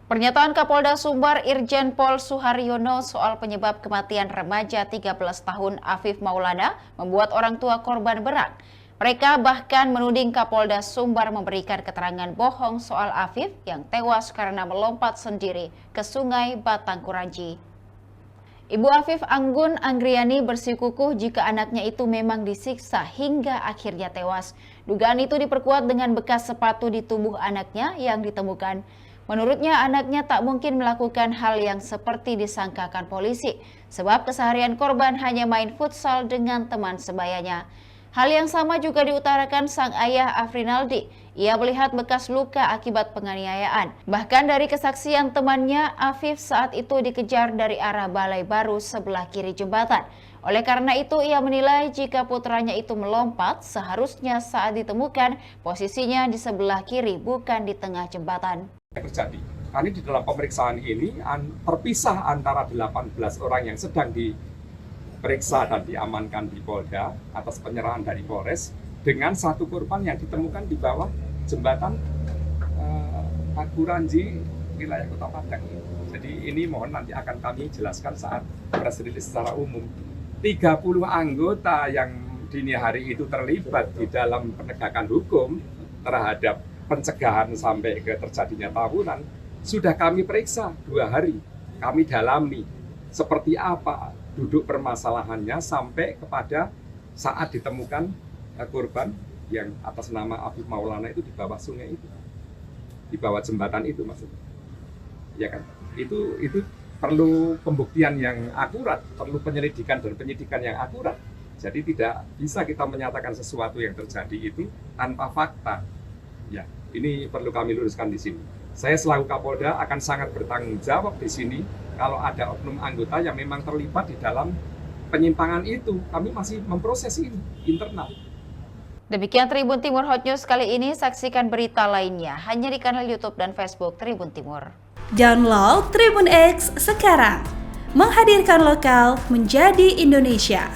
Pernyataan Kapolda Sumbar Irjen Pol Suharyono soal penyebab kematian remaja 13 tahun Afif Maulana membuat orang tua korban berat. Mereka bahkan menuding Kapolda Sumbar memberikan keterangan bohong soal Afif yang tewas karena melompat sendiri ke Sungai Batangkuranji. Ibu Afif Anggun Anggriani bersikukuh jika anaknya itu memang disiksa hingga akhirnya tewas. Dugaan itu diperkuat dengan bekas sepatu di tubuh anaknya yang ditemukan. Menurutnya anaknya tak mungkin melakukan hal yang seperti disangkakan polisi, sebab keseharian korban hanya main futsal dengan teman sebayanya. Hal yang sama juga diutarakan sang ayah Afrinaldi. Ia melihat bekas luka akibat penganiayaan. Bahkan dari kesaksian temannya, Afif saat itu dikejar dari arah Balai Baru sebelah kiri jembatan. Oleh karena itu, ia menilai jika putranya itu melompat, seharusnya saat ditemukan posisinya di sebelah kiri bukan di tengah jembatan. Terjadi. Karena di dalam pemeriksaan ini terpisah antara 18 orang yang sedang diperiksa dan diamankan di Polda atas penyerahan dari Polres dengan satu korban yang ditemukan di bawah jembatan Batangkuranji wilayah Kota Padang. Jadi ini mohon nanti akan kami jelaskan saat press release secara umum. 30 anggota yang dini hari itu terlibat di dalam penegakan hukum terhadap pencegahan sampai ke terjadinya tawuran sudah kami periksa 2 hari, kami dalami seperti apa duduk permasalahannya sampai kepada saat ditemukan korban yang atas nama Afif Maulana itu di bawah sungai itu, di bawah jembatan itu maksudnya, ya kan? Itu perlu pembuktian yang akurat, perlu penyelidikan dan penyidikan yang akurat. Jadi tidak bisa kita menyatakan sesuatu yang terjadi itu tanpa fakta. Ya, ini perlu kami luruskan di sini. Saya selaku Kapolda akan sangat bertanggung jawab di sini kalau ada oknum anggota yang memang terlibat di dalam penyimpangan itu. Kami masih memproses ini internal. Demikian Tribun Timur Hot News kali ini. Saksikan berita lainnya hanya di kanal YouTube dan Facebook Tribun Timur. Download Tribun X sekarang. Menghadirkan lokal menjadi Indonesia.